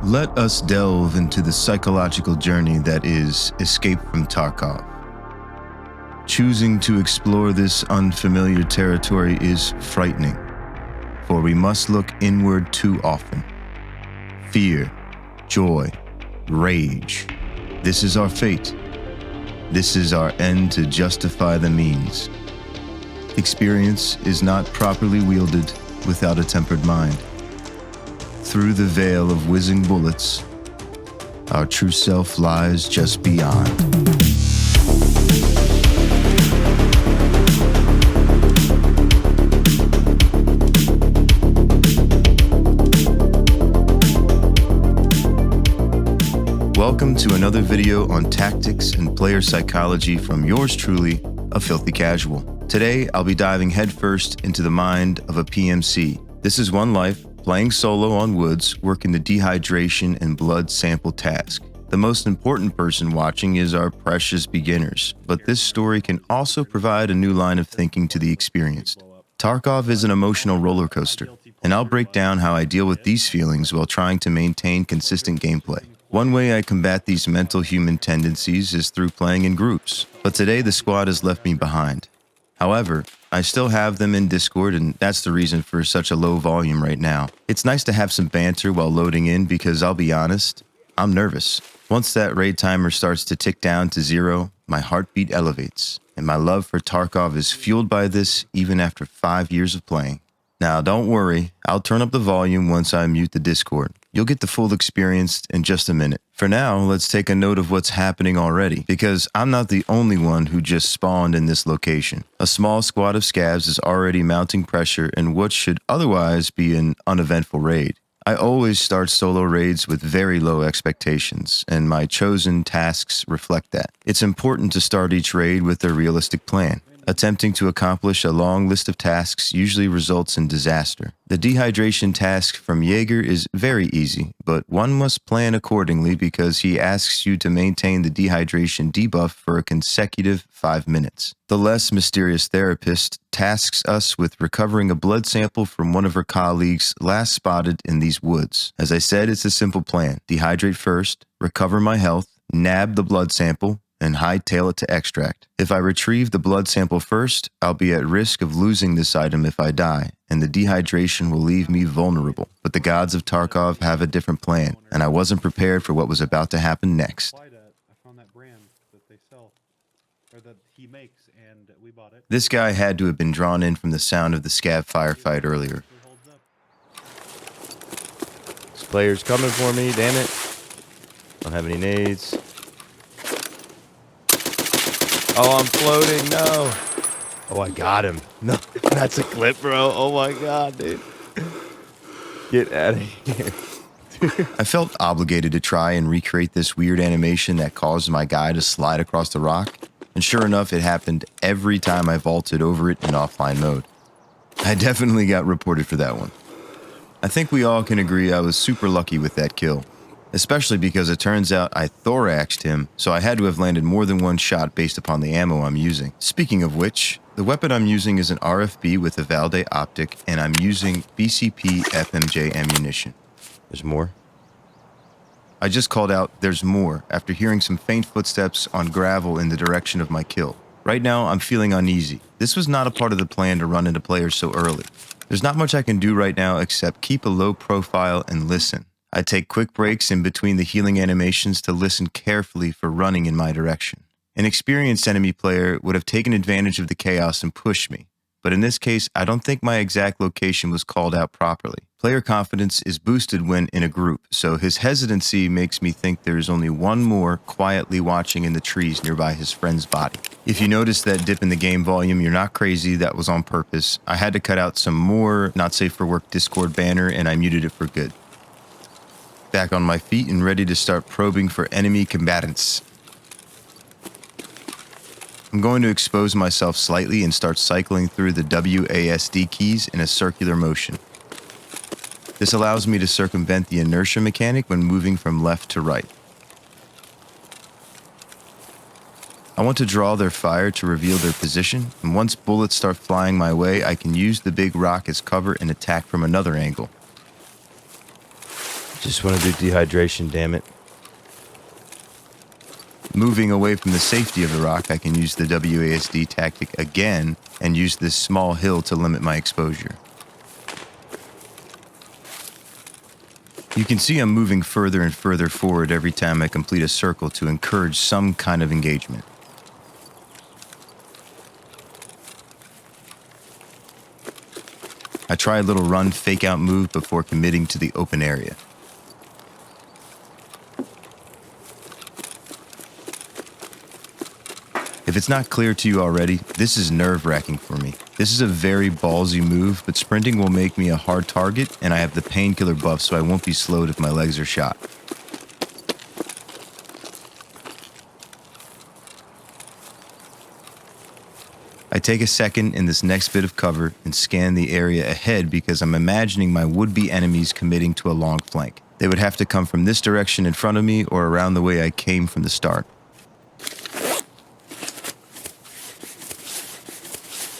Let us delve into the psychological journey that is Escape from Tarkov. Choosing to explore this unfamiliar territory is frightening, for we must look inward too often. Fear, joy, rage. This is our fate. This is our end to justify the means. Experience is not properly wielded without a tempered mind. Through the veil of whizzing bullets, our true self lies just beyond. Welcome to another video on tactics and player psychology from yours truly, a filthy casual. Today, I'll be diving headfirst into the mind of a PMC. This is one life, playing solo on woods, working the dehydration and blood sample task. The most important person watching is our precious beginners, but this story can also provide a new line of thinking to the experienced. Tarkov is an emotional roller coaster, and I'll break down how I deal with these feelings while trying to maintain consistent gameplay. One way I combat these mental human tendencies is through playing in groups, but today the squad has left me behind. However, I still have them in Discord, and that's the reason for such a low volume right now. It's nice to have some banter while loading in because I'll be honest, I'm nervous. Once that raid timer starts to tick down to 0, my heartbeat elevates, and my love for Tarkov is fueled by this even after 5 years of playing. Now, don't worry, I'll turn up the volume once I mute the Discord. You'll get the full experience in just a minute. For now, let's take a note of what's happening already, because I'm not the only one who just spawned in this location. A small squad of scabs is already mounting pressure in what should otherwise be an uneventful raid. I always start solo raids with very low expectations, and my chosen tasks reflect that. It's important to start each raid with a realistic plan. Attempting to accomplish a long list of tasks usually results in disaster. The dehydration task from Jaeger is very easy, but one must plan accordingly because he asks you to maintain the dehydration debuff for a consecutive 5 minutes. The less mysterious therapist tasks us with recovering a blood sample from one of her colleagues last spotted in these woods. As I said, it's a simple plan. Dehydrate first, recover my health, nab the blood sample, and hightail it to extract. If I retrieve the blood sample first, I'll be at risk of losing this item if I die, and the dehydration will leave me vulnerable. But the gods of Tarkov have a different plan, and I wasn't prepared for what was about to happen next. This guy had to have been drawn in from the sound of the scav firefight earlier. This player's coming for me, damn it. Don't have any nades. Oh, I'm floating, no. Oh, I got him. No, that's a clip, bro. Oh my God, dude. Get out of here. I felt obligated to try and recreate this weird animation that caused my guy to slide across the rock. And sure enough, it happened every time I vaulted over it in offline mode. I definitely got reported for that one. I think we all can agree I was super lucky with that kill. Especially because it turns out I thoraxed him, so I had to have landed more than one shot based upon the ammo I'm using. Speaking of which, the weapon I'm using is an RFB with a Valde optic, and I'm using BCP FMJ ammunition. There's more? I just called out, there's more, after hearing some faint footsteps on gravel in the direction of my kill. Right now, I'm feeling uneasy. This was not a part of the plan to run into players so early. There's not much I can do right now except keep a low profile and listen. I take quick breaks in between the healing animations to listen carefully for running in my direction. An experienced enemy player would have taken advantage of the chaos and pushed me, but in this case, I don't think my exact location was called out properly. Player confidence is boosted when in a group, so his hesitancy makes me think there is only one more quietly watching in the trees nearby his friend's body. If you notice that dip in the game volume, you're not crazy, that was on purpose. I had to cut out some more not safe for work Discord banner and I muted it for good. Back on my feet and ready to start probing for enemy combatants. I'm going to expose myself slightly and start cycling through the WASD keys in a circular motion. This allows me to circumvent the inertia mechanic when moving from left to right. I want to draw their fire to reveal their position, and once bullets start flying my way, I can use the big rock as cover and attack from another angle. Just want to do dehydration, damn it. Moving away from the safety of the rock, I can use the WASD tactic again and use this small hill to limit my exposure. You can see I'm moving further and further forward every time I complete a circle to encourage some kind of engagement. I try a little run fake-out move before committing to the open area. If it's not clear to you already, this is nerve-wracking for me. This is a very ballsy move, but sprinting will make me a hard target, and I have the painkiller buff, so I won't be slowed if my legs are shot. I take a second in this next bit of cover and scan the area ahead because I'm imagining my would-be enemies committing to a long flank. They would have to come from this direction in front of me or around the way I came from the start.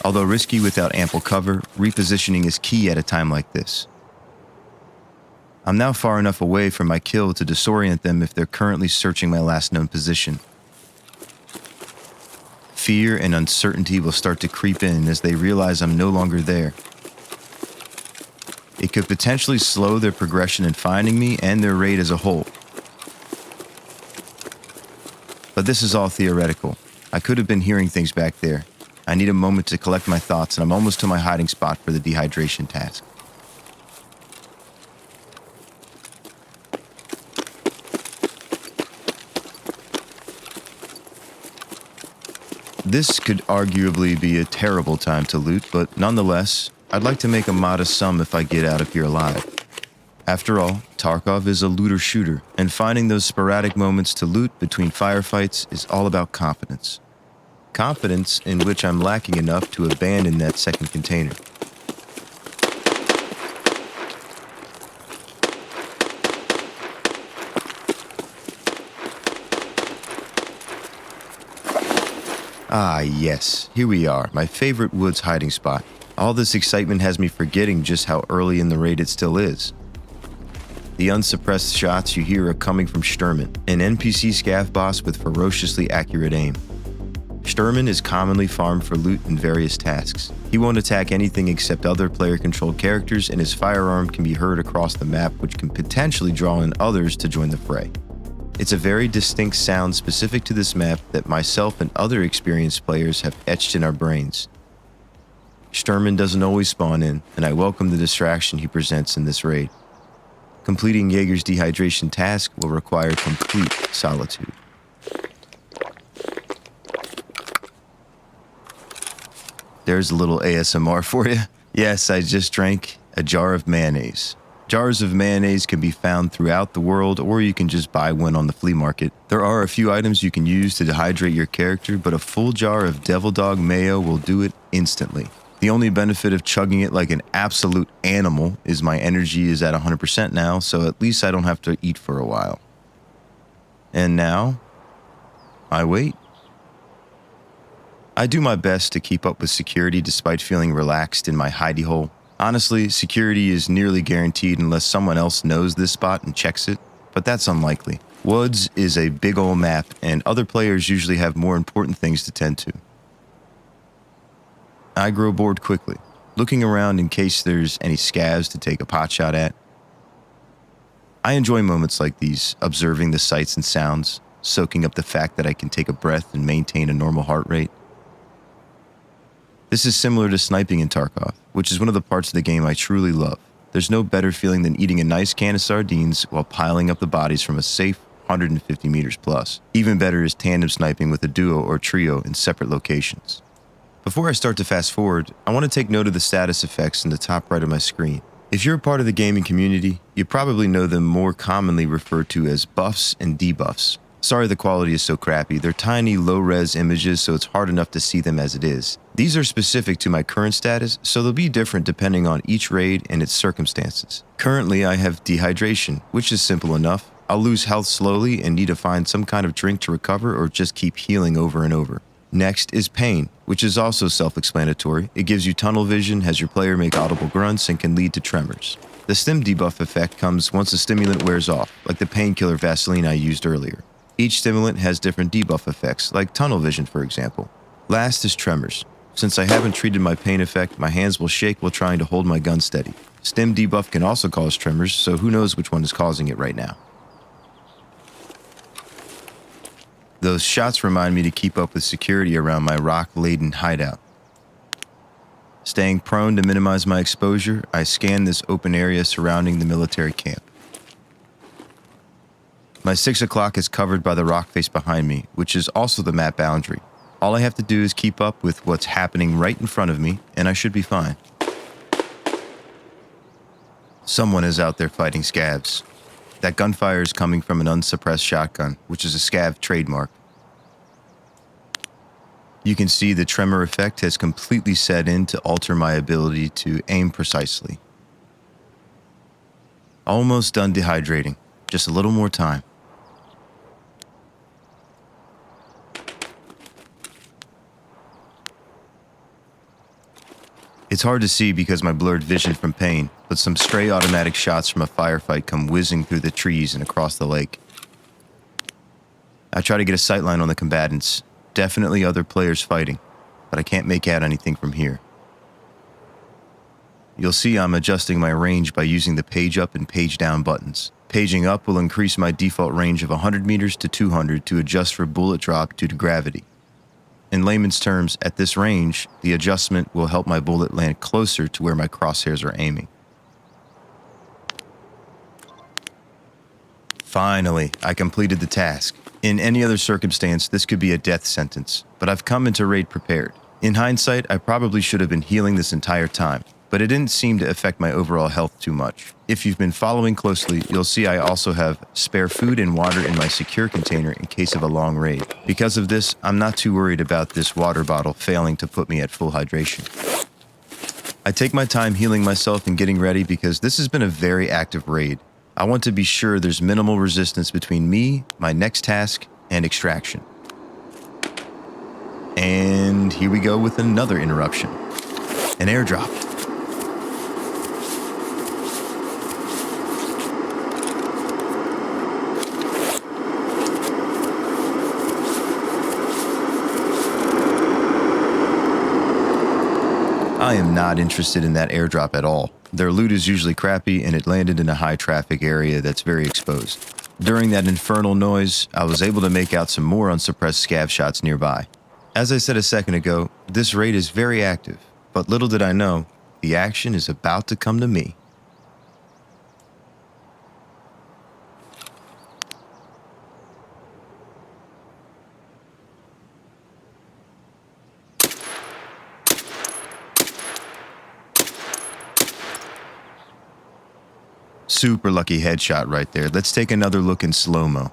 Although risky without ample cover, repositioning is key at a time like this. I'm now far enough away from my kill to disorient them if they're currently searching my last known position. Fear and uncertainty will start to creep in as they realize I'm no longer there. It could potentially slow their progression in finding me and their raid as a whole. But this is all theoretical. I could have been hearing things back there. I need a moment to collect my thoughts, and I'm almost to my hiding spot for the dehydration task. This could arguably be a terrible time to loot, but nonetheless, I'd like to make a modest sum if I get out of here alive. After all, Tarkov is a looter-shooter, and finding those sporadic moments to loot between firefights is all about confidence. Confidence in which I'm lacking enough to abandon that second container. Ah, yes, here we are, my favorite woods hiding spot. All this excitement has me forgetting just how early in the raid it still is. The unsuppressed shots you hear are coming from Sturman, an NPC scav boss with ferociously accurate aim. Sturman is commonly farmed for loot and various tasks. He won't attack anything except other player-controlled characters, and his firearm can be heard across the map, which can potentially draw in others to join the fray. It's a very distinct sound specific to this map that myself and other experienced players have etched in our brains. Sturman doesn't always spawn in, and I welcome the distraction he presents in this raid. Completing Jaeger's dehydration task will require complete solitude. There's a little ASMR for you. Yes, I just drank a jar of mayonnaise. Jars of mayonnaise can be found throughout the world, or you can just buy one on the flea market. There are a few items you can use to dehydrate your character, but a full jar of Devil Dog mayo will do it instantly. The only benefit of chugging it like an absolute animal is my energy is at 100% now, so at least I don't have to eat for a while. And now, I wait. I do my best to keep up with security despite feeling relaxed in my hidey hole. Honestly, security is nearly guaranteed unless someone else knows this spot and checks it, but that's unlikely. Woods is a big ol' map, and other players usually have more important things to tend to. I grow bored quickly, looking around in case there's any scavs to take a potshot at. I enjoy moments like these, observing the sights and sounds, soaking up the fact that I can take a breath and maintain a normal heart rate. This is similar to sniping in Tarkov, which is one of the parts of the game I truly love. There's no better feeling than eating a nice can of sardines while piling up the bodies from a safe 150 meters plus. Even better is tandem sniping with a duo or trio in separate locations. Before I start to fast forward, I want to take note of the status effects in the top right of my screen. If you're a part of the gaming community, you probably know them more commonly referred to as buffs and debuffs. Sorry the quality is so crappy, they're tiny low-res images so it's hard enough to see them as it is. These are specific to my current status, so they'll be different depending on each raid and its circumstances. Currently I have dehydration, which is simple enough. I'll lose health slowly and need to find some kind of drink to recover or just keep healing over and over. Next is pain, which is also self-explanatory. It gives you tunnel vision, has your player make audible grunts, and can lead to tremors. The stim debuff effect comes once a stimulant wears off, like the painkiller Vaseline I used earlier. Each stimulant has different debuff effects, like tunnel vision for example. Last is tremors. Since I haven't treated my pain effect, my hands will shake while trying to hold my gun steady. Stim debuff can also cause tremors, so who knows which one is causing it right now. Those shots remind me to keep up with security around my rock-laden hideout. Staying prone to minimize my exposure, I scan this open area surrounding the military camp. My 6 o'clock is covered by the rock face behind me, which is also the map boundary. All I have to do is keep up with what's happening right in front of me, and I should be fine. Someone is out there fighting scavs. That gunfire is coming from an unsuppressed shotgun, which is a scav trademark. You can see the tremor effect has completely set in to alter my ability to aim precisely. Almost done dehydrating. Just a little more time. It's hard to see because my blurred vision from pain, but some stray automatic shots from a firefight come whizzing through the trees and across the lake. I try to get a sightline on the combatants. Definitely other players fighting, but I can't make out anything from here. You'll see I'm adjusting my range by using the page up and page down buttons. Paging up will increase my default range of 100 meters to 200 to adjust for bullet drop due to gravity. In layman's terms, at this range, the adjustment will help my bullet land closer to where my crosshairs are aiming. Finally, I completed the task. In any other circumstance, this could be a death sentence, but I've come into raid prepared. In hindsight, I probably should have been healing this entire time, but it didn't seem to affect my overall health too much. If you've been following closely, you'll see I also have spare food and water in my secure container in case of a long raid. Because of this, I'm not too worried about this water bottle failing to put me at full hydration. I take my time healing myself and getting ready because this has been a very active raid. I want to be sure there's minimal resistance between me, my next task, and extraction. And here we go with another interruption. An airdrop. I am not interested in that airdrop at all. Their loot is usually crappy and it landed in a high traffic area that's very exposed. During that infernal noise, I was able to make out some more unsuppressed scav shots nearby. As I said a second ago, this raid is very active, but little did I know, the action is about to come to me. Super lucky headshot right there. Let's take another look in slow-mo.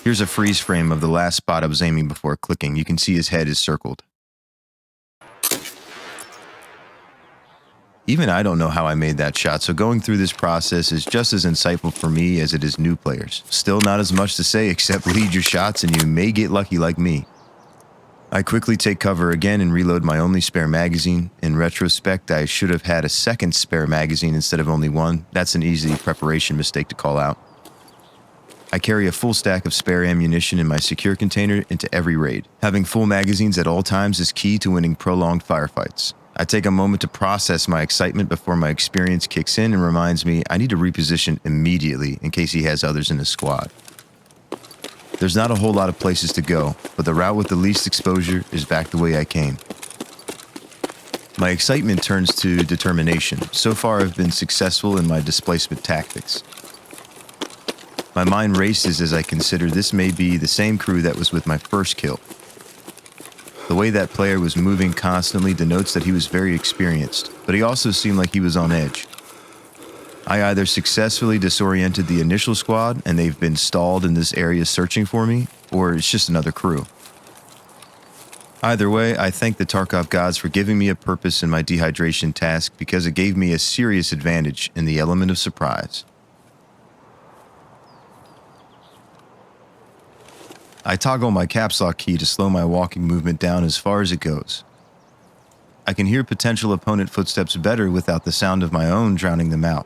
Here's a freeze frame of the last spot I was aiming before clicking. You can see his head is circled. Even I don't know how I made that shot, so going through this process is just as insightful for me as it is new players. Still not as much to say except lead your shots and you may get lucky like me. I quickly take cover again and reload my only spare magazine. In retrospect, I should have had a second spare magazine instead of only one. That's an easy preparation mistake to call out. I carry a full stack of spare ammunition in my secure container into every raid. Having full magazines at all times is key to winning prolonged firefights. I take a moment to process my excitement before my experience kicks in and reminds me I need to reposition immediately in case he has others in his squad. There's not a whole lot of places to go, but the route with the least exposure is back the way I came. My excitement turns to determination. So far I've been successful in my displacement tactics. My mind races as I consider this may be the same crew that was with my first kill. The way that player was moving constantly denotes that he was very experienced, but he also seemed like he was on edge. I either successfully disoriented the initial squad and they've been stalled in this area searching for me, or it's just another crew. Either way, I thank the Tarkov gods for giving me a purpose in my dehydration task because it gave me a serious advantage in the element of surprise. I toggle my caps lock key to slow my walking movement down as far as it goes. I can hear potential opponent footsteps better without the sound of my own drowning them out.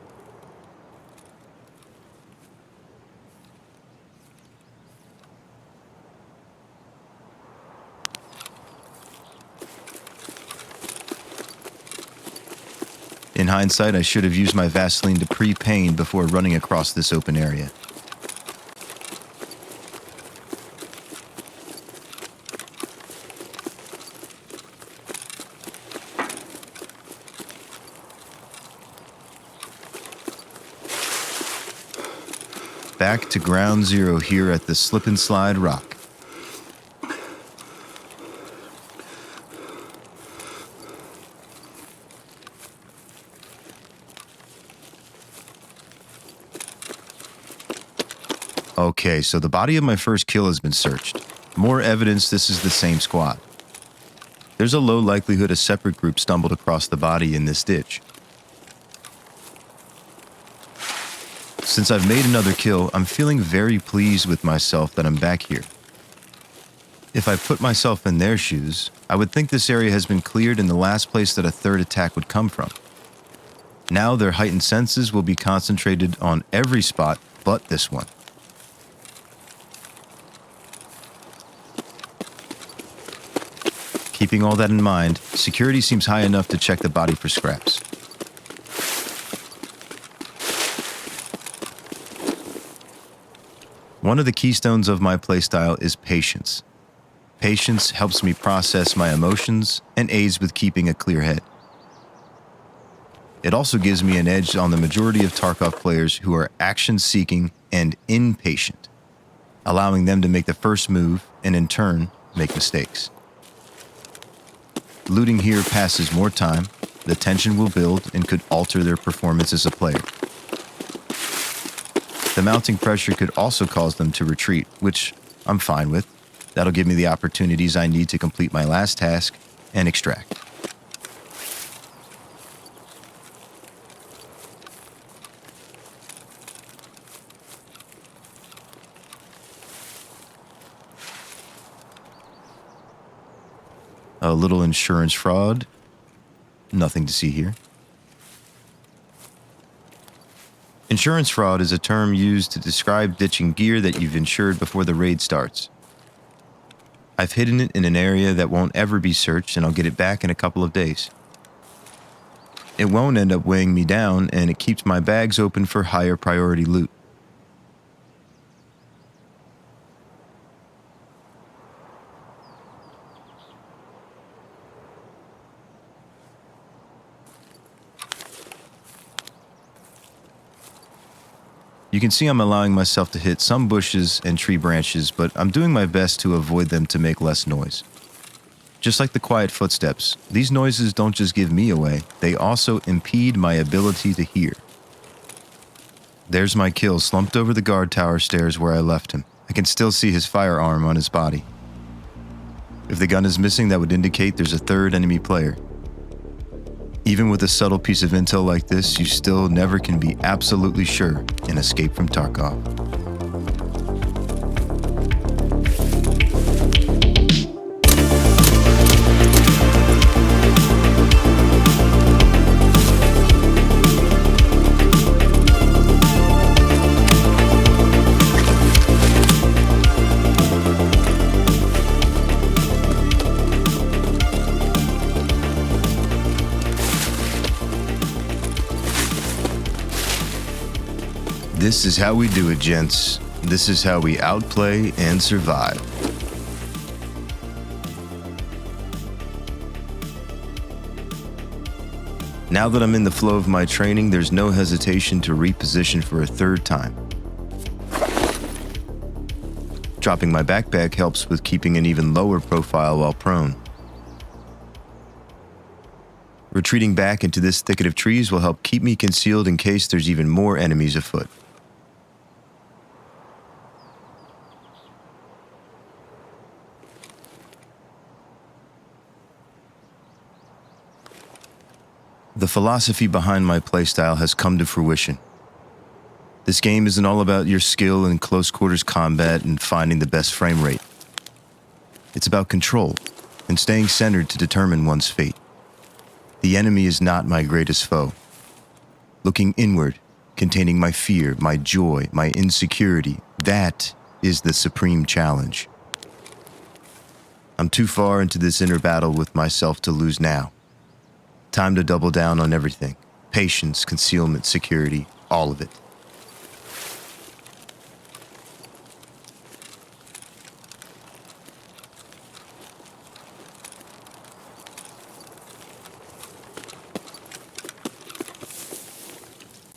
In hindsight, I should have used my Vaseline to pre-pain before running across this open area. Back to ground zero here at the Slip and Slide Rock. Okay, so the body of my first kill has been searched. More evidence this is the same squad. There's a low likelihood a separate group stumbled across the body in this ditch. Since I've made another kill, I'm feeling very pleased with myself that I'm back here. If I put myself in their shoes, I would think this area has been cleared and the last place that a third attack would come from. Now their heightened senses will be concentrated on every spot but this one. Keeping all that in mind, security seems high enough to check the body for scraps. One of the keystones of my playstyle is patience. Patience helps me process my emotions and aids with keeping a clear head. It also gives me an edge on the majority of Tarkov players who are action-seeking and impatient, allowing them to make the first move and in turn make mistakes. Looting here passes more time, the tension will build and could alter their performance as a player. The mounting pressure could also cause them to retreat, which I'm fine with. That'll give me the opportunities I need to complete my last task and extract. A little insurance fraud. Nothing to see here. Insurance fraud is a term used to describe ditching gear that you've insured before the raid starts. I've hidden it in an area that won't ever be searched, and I'll get it back in a couple of days. It won't end up weighing me down, and it keeps my bags open for higher priority loot. You can see I'm allowing myself to hit some bushes and tree branches, but I'm doing my best to avoid them to make less noise. Just like the quiet footsteps, these noises don't just give me away, they also impede my ability to hear. There's my kill slumped over the guard tower stairs where I left him. I can still see his firearm on his body. If the gun is missing, that would indicate there's a third enemy player. Even with a subtle piece of intel like this, you still never can be absolutely sure in Escape from Tarkov. This is how we do it, gents. This is how we outplay and survive. Now that I'm in the flow of my training, there's no hesitation to reposition for a third time. Dropping my backpack helps with keeping an even lower profile while prone. Retreating back into this thicket of trees will help keep me concealed in case there's even more enemies afoot. The philosophy behind my playstyle has come to fruition. This game isn't all about your skill in close quarters combat and finding the best frame rate. It's about control and staying centered to determine one's fate. The enemy is not my greatest foe. Looking inward, containing my fear, my joy, my insecurity, that is the supreme challenge. I'm too far into this inner battle with myself to lose now. Time to double down on everything. Patience, concealment, security, all of it.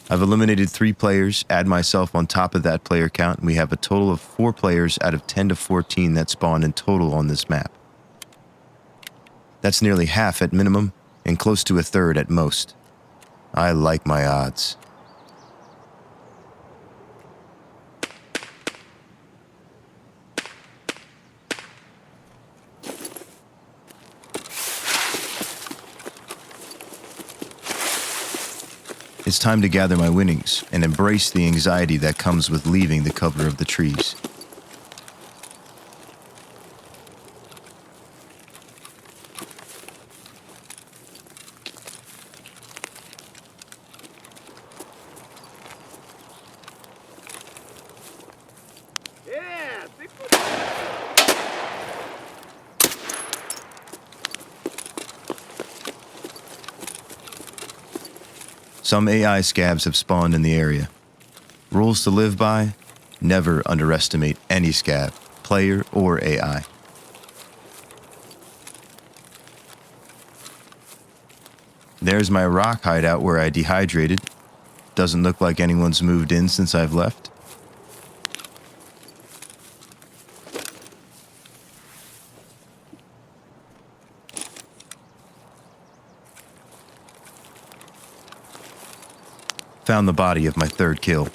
I've eliminated 3 players, add myself on top of that player count, and we have a total of 4 players out of 10 to 14 that spawn in total on this map. That's nearly half at minimum, and close to a third at most. I like my odds. It's time to gather my winnings and embrace the anxiety that comes with leaving the cover of the trees. Some AI scabs have spawned in the area. Rules to live by: never underestimate any scab, player or AI. There's my rock hideout where I dehydrated. Doesn't look like anyone's moved in since I've left. Found the body of my 3rd kill.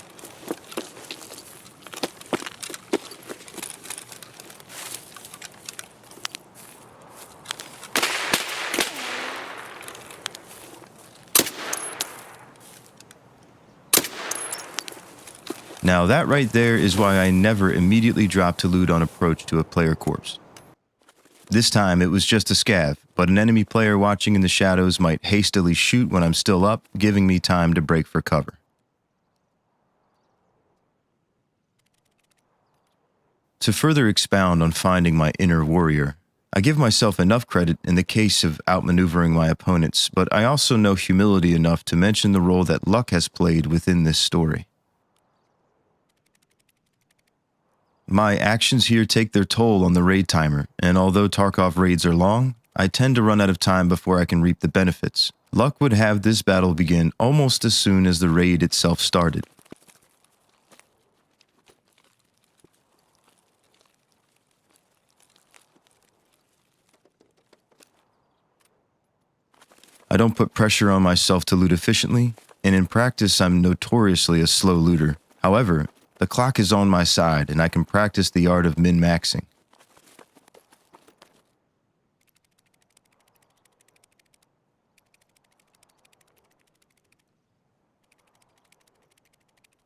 Now that right there is why I never immediately drop to loot on approach to a player corpse. This time it was just a scav, but an enemy player watching in the shadows might hastily shoot when I'm still up, giving me time to break for cover. To further expound on finding my inner warrior, I give myself enough credit in the case of outmaneuvering my opponents, but I also know humility enough to mention the role that luck has played within this story. My actions here take their toll on the raid timer, and although Tarkov raids are long, I tend to run out of time before I can reap the benefits. Luck would have this battle begin almost as soon as the raid itself started. I don't put pressure on myself to loot efficiently, and in practice I'm notoriously a slow looter. However, the clock is on my side, and I can practice the art of min-maxing.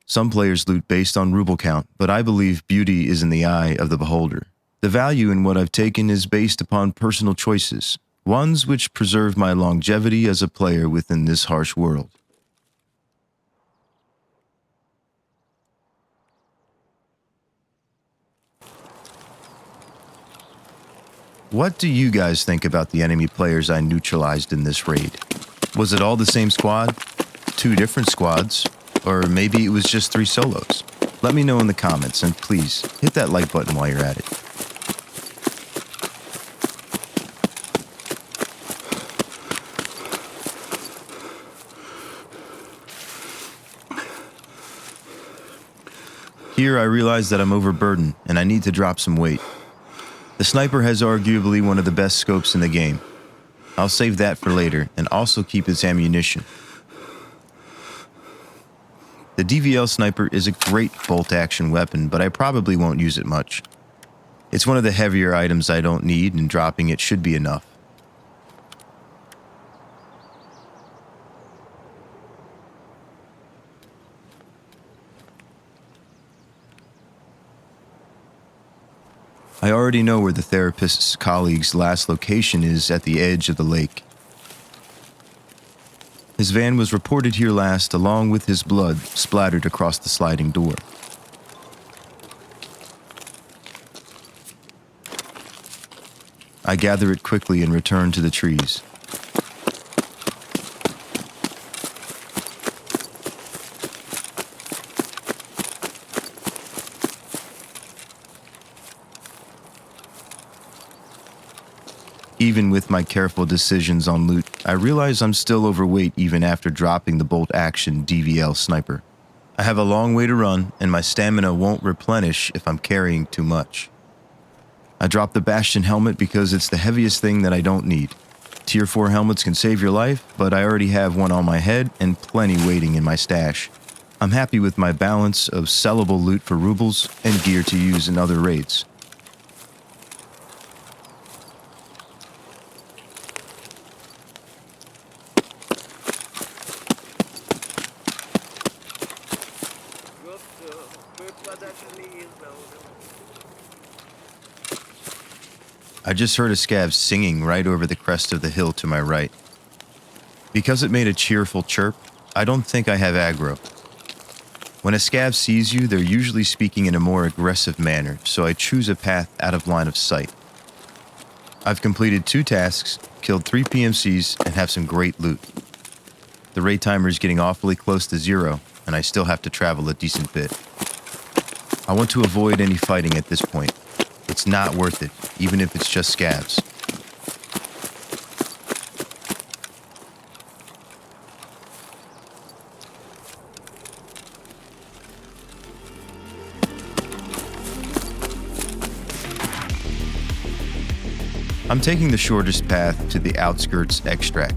Some players loot based on ruble count, but I believe beauty is in the eye of the beholder. The value in what I've taken is based upon personal choices, ones which preserve my longevity as a player within this harsh world. What do you guys think about the enemy players I neutralized in this raid? Was it all the same squad? 2 different squads? Or maybe it was just 3 solos? Let me know in the comments, and please, hit that like button while you're at it. Here I realize that I'm overburdened, and I need to drop some weight. The sniper has arguably one of the best scopes in the game. I'll save that for later, and also keep its ammunition. The DVL sniper is a great bolt-action weapon, but I probably won't use it much. It's one of the heavier items I don't need, and dropping it should be enough. I already know where the therapist's colleague's last location is at the edge of the lake. His van was reported here last, along with his blood splattered across the sliding door. I gather it quickly and return to the trees. Even with my careful decisions on loot, I realize I'm still overweight even after dropping the bolt-action DVL sniper. I have a long way to run, and my stamina won't replenish if I'm carrying too much. I dropped the Bastion helmet because it's the heaviest thing that I don't need. Tier 4 helmets can save your life, but I already have one on my head and plenty waiting in my stash. I'm happy with my balance of sellable loot for rubles and gear to use in other raids. I just heard a scav singing right over the crest of the hill to my right. Because it made a cheerful chirp, I don't think I have aggro. When a scav sees you, they're usually speaking in a more aggressive manner, so I choose a path out of line of sight. I've completed 2 tasks, killed 3 PMCs, and have some great loot. The raid timer is getting awfully close to 0, and I still have to travel a decent bit. I want to avoid any fighting at this point. It's not worth it, even if it's just scavs. I'm taking the shortest path to the outskirts extract.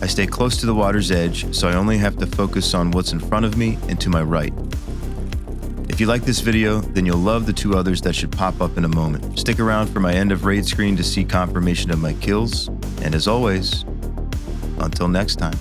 I stay close to the water's edge, so I only have to focus on what's in front of me and to my right. If you like this video, then you'll love the 2 others that should pop up in a moment. Stick around for my end of raid screen to see confirmation of my kills, and as always, until next time.